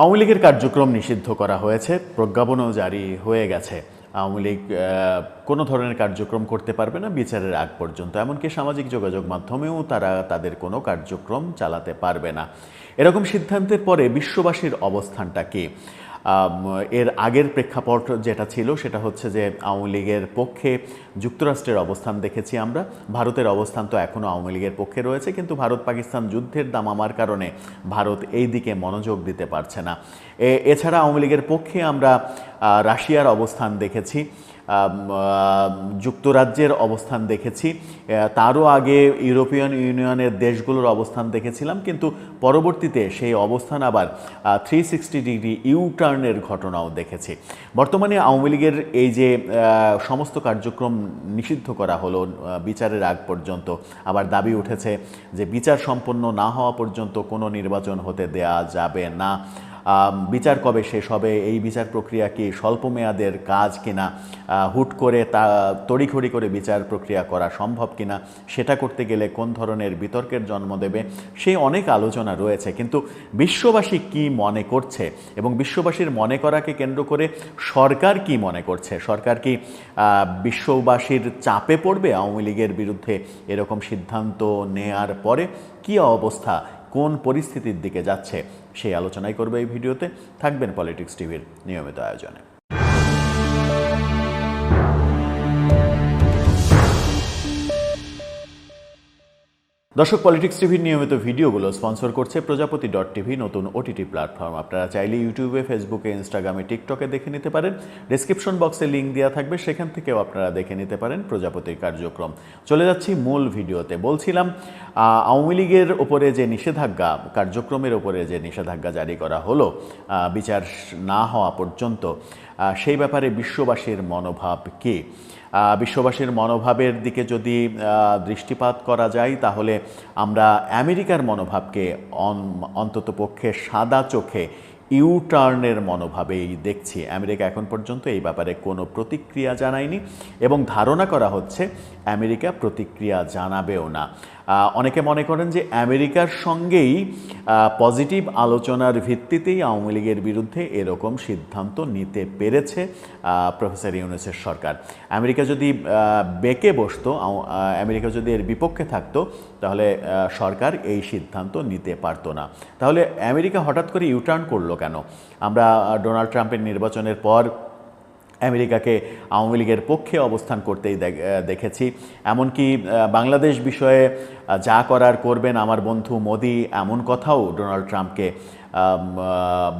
আওয়ামী লীগের কার্যক্রম নিষিদ্ধ করা হয়েছে, প্রজ্ঞাপনও জারি হয়ে গেছে। আওয়ামী লীগ কোনো ধরনের কার্যক্রম করতে পারবে না বিচারের আগ পর্যন্ত, এমনকি সামাজিক যোগাযোগ মাধ্যমেও তারা তাদের কোনো কার্যক্রম চালাতে পারবে না। এরকম সিদ্ধান্তের পরে বিশ্ববাসীর অবস্থানটা কি? এর আগের প্রেক্ষাপট যেটা ছিল সেটা হচ্ছে যে আওয়ামী লীগের পক্ষে যুক্তরাষ্ট্রের অবস্থান দেখেছি আমরা। ভারতের অবস্থান তো এখনও আওয়ামী লীগের পক্ষে রয়েছে, কিন্তু ভারত পাকিস্তান যুদ্ধের দামামার কারণে ভারত এই দিকে মনোযোগ দিতে পারছে না। এছাড়া আওয়ামী লীগের পক্ষে আমরা রাশিয়ার অবস্থান দেখেছি, যুক্তরাজ্যের অবস্থান দেখেছি, তারও আগে ইউরোপিয়ান ইউনিয়নের দেশগুলোর অবস্থান দেখেছিলাম, কিন্তু পরবর্তীতে সেই অবস্থান আবার 360 ডিগ্রি ইউটার্নের ঘটনাও দেখেছি। বর্তমানে আওয়ামী লীগের এই যে সমস্ত কার্যক্রম নিষিদ্ধ করা হলো বিচারের আগ পর্যন্ত, আবার দাবি উঠেছে যে বিচার সম্পন্ন না হওয়া পর্যন্ত কোনো নির্বাচন হতে দেয়া যাবে না। বিচার কবে শেষ হবে, এই বিচার প্রক্রিয়া কি স্বল্প মেয়াদের কাজ কিনা, হুট করে তা তড়িঘড়ি করে বিচার প্রক্রিয়া করা সম্ভব কিনা, সেটা করতে গেলে কোন ধরনের বিতর্কের জন্ম দেবে, সেই অনেক আলোচনা রয়েছে। কিন্তু বিশ্ববাসী কি মনে করছে এবং বিশ্ববাসীর মনে করাকে কেন্দ্র করে সরকার কি মনে করছে? সরকার কি বিশ্ববাসীর চাপে পড়বে আওয়ামী লীগের বিরুদ্ধে এরকম সিদ্ধান্ত নেয়ার পরে? কী অবস্থা, কোন পরিস্থিতির দিকে যাচ্ছে, সেই আলোচনাই করবে এই ভিডিওতে। থাকবেন পলিটিক্স টিভির নিয়মিত আয়োজনে। দর্শক, পলিটিক্স টিভির নিয়মিত ভিডিওগুলো স্পন্সর করছে প্রজাপতি.টিভি, নতুন ওটিটি প্ল্যাটফর্ম। আপনারা চাইলে ইউটিউবে, ফেসবুকে, ইনস্টাগ্রামে, টিকটকে দেখে নিতে পারেন। ডেসক্রিপশন বক্সে লিঙ্ক দেওয়া থাকবে, সেখান থেকেও আপনারা দেখে নিতে পারেন প্রজাপতির কার্যক্রম। চলে যাচ্ছি মূল ভিডিওতে। বলছিলাম আওয়ামী লীগের ওপরে যে নিষেধাজ্ঞা, কার্যক্রমের ওপরে যে নিষেধাজ্ঞা জারি করা হলো বিচার না হওয়া পর্যন্ত, সেই ব্যাপারে বিশ্ববাসীর মনোভাব কী? বিশ্ববাসীর মনোভাবের দিকে যদি দৃষ্টিপাত করা যায়, তাহলে আমরা আমেরিকার মনোভাবকে অন্ততপক্ষে সাদা চোখে ইউটার্নের মনোভাবেই দেখছি। আমেরিকা এখন পর্যন্ত এই ব্যাপারে কোনো প্রতিক্রিয়া জানায়নি এবং ধারণা করা হচ্ছে আমেরিকা প্রতিক্রিয়া জানাবেও না। অনেকে মনে করেন যে আমেরিকার সঙ্গেই পজিটিভ আলোচনার ভিত্তিতেই আওয়ামী লীগের বিরুদ্ধে এরকম সিদ্ধান্ত নিতে পেরেছে প্রফেসর ইউনূসের সরকার। আমেরিকা যদি বেঁকে বসতো, আমেরিকা যদি এর বিপক্ষে থাকতো, তাহলে সরকার এই সিদ্ধান্ত নিতে পারতো না। তাহলে আমেরিকা হঠাৎ করে ইউটার্ন করলো কেন? আমরা ডোনাল্ড ট্রাম্পের নির্বাচনের পর আমেরিকাকে আওয়ামী লীগের পক্ষে অবস্থান করতেই দেখেছি। এমনকি বাংলাদেশ বিষয়ে যা করার করবেন আমার বন্ধু মোদি, এমন কথাও ডোনাল্ড ট্রাম্পকে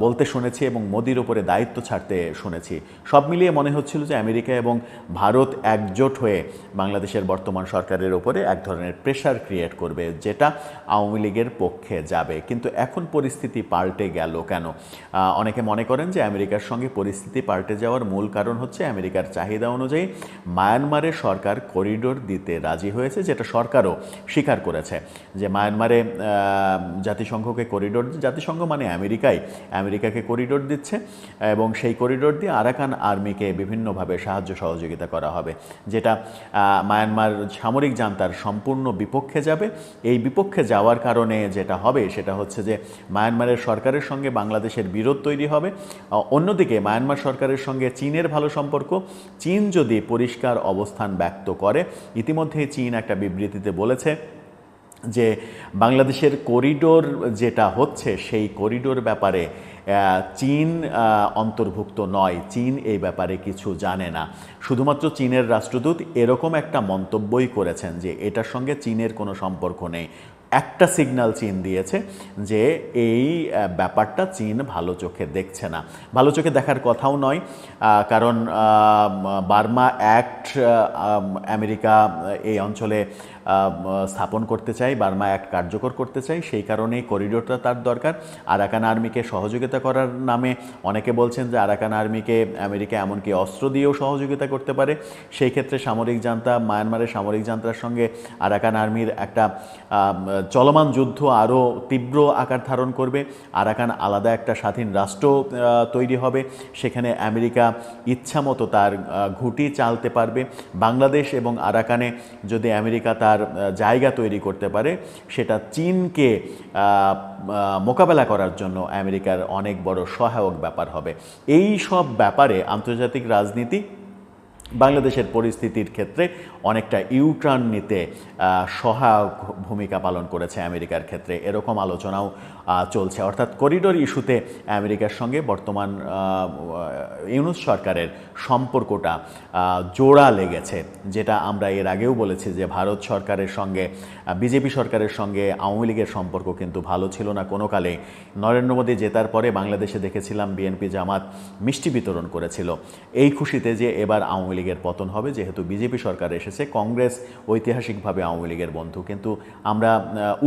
বলতে শুনেছি এবং মোদির ওপরে দায়িত্ব ছাড়তে শুনেছি। সব মিলিয়ে মনে হচ্ছিল যে আমেরিকা এবং ভারত একজোট হয়ে বাংলাদেশের বর্তমান সরকারের ওপরে এক ধরনের প্রেশার ক্রিয়েট করবে, যেটা আওয়ামী লীগের পক্ষে যাবে। কিন্তু এখন পরিস্থিতি পাল্টে গেল কেন? অনেকে মনে করেন যে আমেরিকার সঙ্গে পরিস্থিতি পাল্টে যাওয়ার মূল কারণ হচ্ছে আমেরিকার চাহিদা অনুযায়ী মায়ানমারে সরকার করিডোর দিতে রাজি হয়েছে, যেটা সরকারও স্বীকার করেছে যে মায়ানমারে জাতিসংঘকে করিডোর, জাতিসংঘ মানে আমেরিকাকে করিডোর দিচ্ছে এবং সেই করিডোর দিয়ে আরাকান আর্মিকে বিভিন্নভাবে সাহায্য সহযোগিতা করা হবে, যেটা মায়ানমার সামরিক জান্তার সম্পূর্ণ বিপক্ষে যাবে। এই বিপক্ষে যাওয়ার কারণে যেটা হবে সেটা হচ্ছে যে মায়ানমারের সরকারের সঙ্গে বাংলাদেশের বিরোধ তৈরি হবে। অন্যদিকে মায়ানমার সরকারের সঙ্গে চীনের ভালো সম্পর্ক। চীন যদি পরিষ্কার অবস্থান ব্যক্ত করে, ইতিমধ্যে চীন একটা বিবৃতিতে বলেছে যে বাংলাদেশের করিডোর যেটা হচ্ছে সেই করিডোর ব্যাপারে চীন অন্তর্ভুক্ত নয়, চীন এই ব্যাপারে কিছু জানে না। শুধুমাত্র চীনের রাষ্ট্রদূত এরকম একটা মন্তব্যই করেছেন যে এটার সঙ্গে চীনের কোনো সম্পর্ক নেই। একটা সিগন্যাল চীন দিয়েছে যে এই ব্যাপারটা চীন ভালো চোখে দেখছে না। ভালো চোখে দেখার কথাও নয়, কারণ বার্মা অ্যাক্ট আমেরিকা এই অঞ্চলে স্থাপন করতে চাই, বার্মা অ্যাক্ট কার্যকর করতে চাই, সেই কারণেই করিডোরটা তার দরকার। আরাকান আর্মিকে সহযোগিতা করার নামে অনেকে বলছেন যে আরাকান আর্মিকে আমেরিকা এমনকি অস্ত্র দিয়েও সহযোগিতা করতে পারে। সেই ক্ষেত্রে সামরিক জান্তা, মায়ানমারের সামরিক জান্তার সঙ্গে আরাকান আর্মির একটা চলমান যুদ্ধ আরও তীব্র আকার ধারণ করবে। আরাকান আলাদা একটা স্বাধীন রাষ্ট্র তৈরি হবে, সেখানে আমেরিকা ইচ্ছামতো তার ঘুঁটি চালতে পারবে। বাংলাদেশ এবং আরাকানে যদি আমেরিকা তার জায়গা তৈরি করতে পারে, সেটা চীনকে মোকাবেলা করার জন্য আমেরিকার অনেক বড় সহায়ক ব্যাপার হবে। এই সব ব্যাপারে আন্তর্জাতিক রাজনীতি বাংলাদেশের পরিস্থিতির ক্ষেত্রে অনেকটা ইউটার্ন নিতে সহায়ক ভূমিকা পালন করেছে আমেরিকার ক্ষেত্রে, এরকম আলোচনাও চলছে। অর্থাৎ করিডোর ইস্যুতে আমেরিকার সঙ্গে বর্তমান ইউনূস সরকারের সম্পর্কটা জোড়া লেগেছে, যেটা আমরা এর আগেও বলেছি যে ভারত সরকারের সঙ্গে বিজেপি সরকারের সঙ্গে আওয়ামী লীগের সম্পর্ক কিন্তু ভালো ছিল না কোনো কালে। নরেন্দ্র মোদী জেতার পরে বাংলাদেশে দেখেছিলাম বিএনপি জামাত মিষ্টি বিতরণ করেছিল এই খুশিতে যে এবার আওয়ামী লীগের পতন হবে, যেহেতু বিজেপি সরকার এসেছে। কংগ্রেস ঐতিহাসিকভাবে আওয়ামী লীগের বন্ধু, কিন্তু আমরা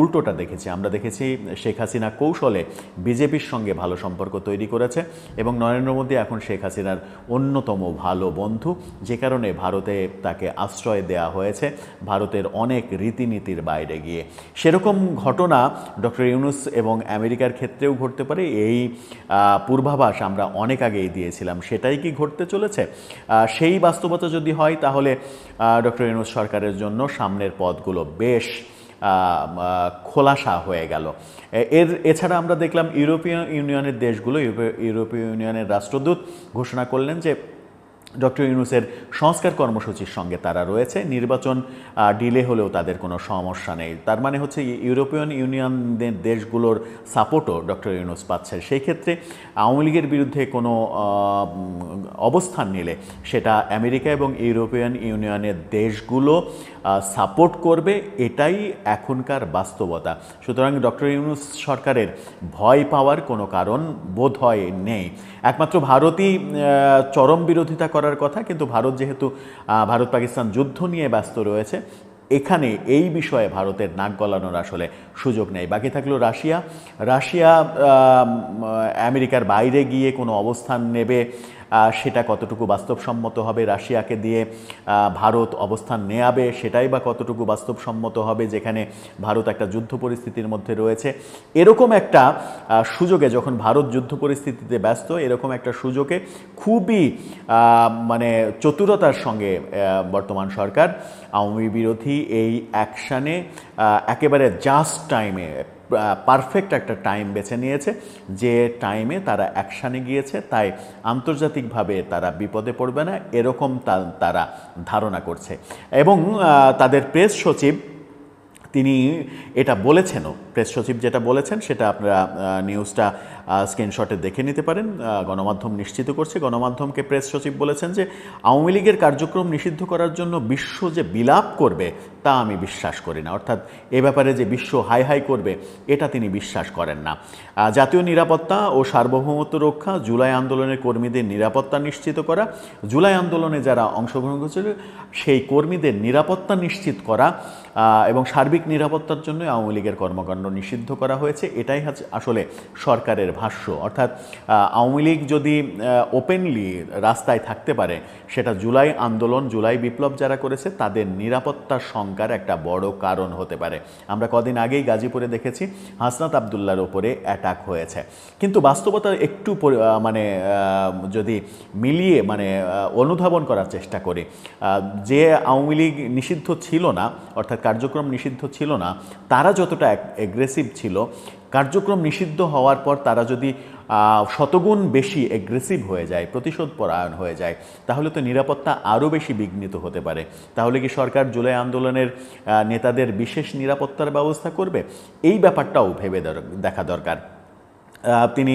উল্টোটা দেখেছি। আমরা দেখেছি শেখ হাসিনা কৌশলে বিজেপির সঙ্গে ভালো সম্পর্ক তৈরি করেছে এবং নরেন্দ্র মোদী এখন শেখ হাসিনার অন্যতম ভালো বন্ধু, যে কারণে ভারতে তাকে আশ্রয় দেওয়া হয়েছে ভারতের অনেক রীতিনীতির বাইরে গিয়ে। সেরকম ঘটনা ডক্টর ইউনূস এবং আমেরিকার ক্ষেত্রেও ঘটতে পারে, এই পূর্বাভাস আমরা অনেক আগেই দিয়েছিলাম। সেটাই কি ঘটতে চলেছে? সেই বাস্তবতা যদি হয় তাহলে ডক্টর ইউনূস সরকারের জন্য সামনের পথগুলো বেশ খোলাসা হয়ে গেল। এছাড়া আমরা দেখলাম ইউরোপীয় ইউনিয়নের দেশগুলো, ইউরোপীয় ইউনিয়নের রাষ্ট্রদূত ঘোষণা করলেন যে ডক্টর ইউনূসের সংস্কার কর্মসূচির সঙ্গে তারা রয়েছে, নির্বাচন ডিলে হলেও তাদের কোনো সমস্যা নেই। তার মানে হচ্ছে ইউরোপিয়ান ইউনিয়নের দেশগুলোর সাপোর্টও ডক্টর ইউনূস পাচ্ছে। সেই ক্ষেত্রে আওয়ামী লীগের বিরুদ্ধে কোনো অবস্থান নিলে সেটা আমেরিকা এবং ইউরোপিয়ান ইউনিয়নের দেশগুলো সাপোর্ট করবে, এটাই এখনকার বাস্তবতা। সুতরাং ডক্টর ইউনূস সরকারের ভয় পাওয়ার কোনো কারণ বোধ হয় নেই। একমাত্র ভারতই চরম বিরোধিতা করার কথা, কিন্তু ভারত যেহেতু ভারত পাকিস্তান যুদ্ধ নিয়ে ব্যস্ত রয়েছে, এখানে এই বিষয়ে ভারতের নাক গলানোর আসলে সুযোগ নেই। বাকি থাকলো রাশিয়া আমেরিকার বাইরে গিয়ে কোনো অবস্থান নেবে, সেটা কতটুকু বাস্তবসম্মত হবে। রাশিয়াকে দিয়ে ভারত অবস্থান নেয়াবে, সেটাই বা কতটুকু বাস্তবসম্মত হবে, যেখানে ভারত একটা যুদ্ধ পরিস্থিতির মধ্যে রয়েছে। এরকম একটা সুযোগে, যখন ভারত যুদ্ধ পরিস্থিতিতে ব্যস্ত, এরকম একটা সুযোগে খুবই মানে চতুরতার সঙ্গে বর্তমান সরকার আওয়ামী বিরোধী এই অ্যাকশানে একেবারে জাস্ট টাইমে, পারফেক্ট একটা টাইম বেছে নিয়েছে, যে টাইমে তারা অ্যাকশানে গিয়েছে, তাই আন্তর্জাতিকভাবে তারা বিপদে পড়বে না, এরকম তারা ধারণা করছে। এবং তাদের প্রেস সচিব তিনি এটা বলেছেনও। প্রেস সচিব যেটা বলেছেন সেটা আপনারা নিউজটা স্ক্রিনশটে দেখে নিতে পারেন। গণমাধ্যম নিশ্চিত করছে, গণমাধ্যমকে প্রেস সচিব বলেছেন যে আওয়ামী লীগের কার্যক্রম নিষিদ্ধ করার জন্য বিশ্ব যে বিলাপ করবে তা আমি বিশ্বাস করি না। অর্থাৎ এ ব্যাপারে যে বিশ্ব হাই হাই করবে এটা তিনি বিশ্বাস করেন না। জাতীয় নিরাপত্তা ও সার্বভৌমত্ব রক্ষা, জুলাই আন্দোলনের কর্মীদের নিরাপত্তা নিশ্চিত করা, জুলাই আন্দোলনে যারা অংশগ্রহণ করেছিল সেই কর্মীদের নিরাপত্তা নিশ্চিত করা এবং সার্বিক নিরাপত্তার জন্য আওয়ামী লীগের কর্মকাণ্ড নিষিদ্ধ করা হয়েছে, এটাই আসলে সরকারের ভাষ্য। অর্থাৎ আওয়ামী লীগ যদি ওপেনলি রাস্তায় থাকতে পারে, সেটা জুলাই আন্দোলন, জুলাই বিপ্লব যারা করেছে তাদের নিরাপত্তার শঙ্কার একটা বড় কারণ হতে পারে। আমরা কদিন আগেই গাজীপুরে দেখেছি হাসনাত আবদুল্লার ওপরে অ্যাটাক হয়েছে, কিন্তু বাস্তবতা একটু মানে যদি মিলিয়ে মানে অনুধাবন করার চেষ্টা করি, যে আওয়ামী লীগ নিষিদ্ধ ছিল না, অর্থাৎ কার্যক্রম নিষিদ্ধ ছিল না, তারা যতটা এগ্রেসিভ ছিল, কার্যক্রম নিষিদ্ধ হওয়ার পর তারা যদি শতগুণ বেশি এগ্রেসিভ হয়ে যায়, প্রতিশোধ পরায়ণ হয়ে যায়, তাহলে তো নিরাপত্তা আরও বেশি বিঘ্নিত হতে পারে। তাহলে কি সরকার জুলাই আন্দোলনের নেতাদের বিশেষ নিরাপত্তার ব্যবস্থা করবে? এই ব্যাপারটাও ভেবে দেখা দরকার। তিনি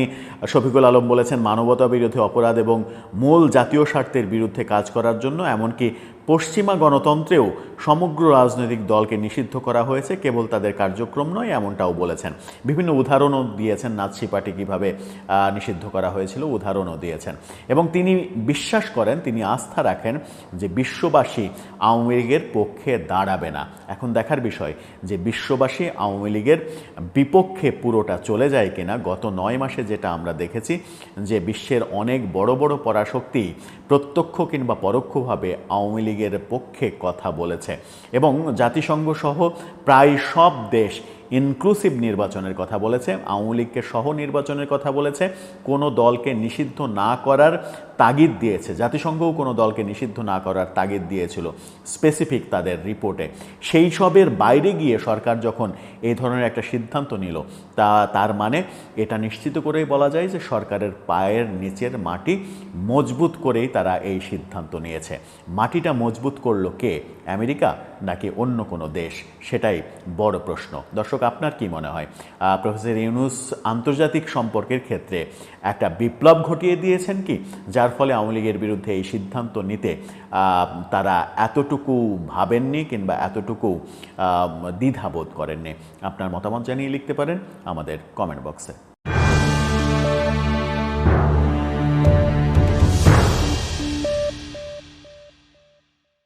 শফিকুল আলম বলেছেন, মানবতা বিরোধী অপরাধ এবং মূল জাতীয় স্বার্থের বিরুদ্ধে কাজ করার জন্য এমনকি পশ্চিমা গণতন্ত্রেও সমগ্র রাজনৈতিক দলকে নিষিদ্ধ করা হয়েছে, কেবল তাদের কার্যক্রম নয়, এমনটাও বলেছেন। বিভিন্ন উদাহরণও দিয়েছেন, নাৎসি পার্টি কীভাবে নিষিদ্ধ করা হয়েছিল উদাহরণও দিয়েছেন। এবং তিনি বিশ্বাস করেন, তিনি আস্থা রাখেন যে বিশ্ববাসী আওয়ামী লীগের পক্ষে দাঁড়াবে না। এখন দেখার বিষয় যে বিশ্ববাসী আওয়ামী লীগের বিপক্ষে পুরোটা চলে যায় কিনা। গত 9 মাসে যেটা আমরা দেখেছি যে বিশ্বের অনেক বড় বড় পরাশক্তি প্রত্যক্ষ কিংবা পরোক্ষভাবে আওয়ামী লীগের পক্ষে কথা বলেছে এবং জাতিসংঘ সহ প্রায় সব দেশ ইনক্লুসিভ নির্বাচনের কথা বলেছে, আওয়ামী লীগকে সহ নির্বাচনের কথা বলেছে, কোনো দলকে নিষিদ্ধ না করার তাগিদ দিয়েছে। জাতিসংঘও কোনো দলকে নিষিদ্ধ না করার তাগিদ দিয়েছিল স্পেসিফিক তাদের রিপোর্টে। সেই সবের বাইরে গিয়ে সরকার যখন এই ধরনের একটা সিদ্ধান্ত নিল, তার মানে এটা নিশ্চিত করেই বলা যায় যে সরকারের পায়ের নিচের মাটি মজবুত করেই তারা এই সিদ্ধান্ত নিয়েছে। মাটিটা মজবুত করলো কে, আমেরিকা নাকি অন্য কোনো দেশ? সেটাই বড় প্রশ্ন। দর্শক, আপনার কি মনে হয় প্রফেসর ইউনূস আন্তর্জাতিক সম্পর্কের ক্ষেত্রে একটা বিপ্লব ঘটিয়ে দিয়েছেন কি, যার ফলে আওয়ামী লীগের বিরুদ্ধে এই সিদ্ধান্ত নিতে তারা এতটুকু ভাবেননি কিংবা এতটুকু দ্বিধাবোধ করেননি? আপনার মতামত জানিয়ে লিখতে পারেন আমাদের কমেন্ট বক্সে।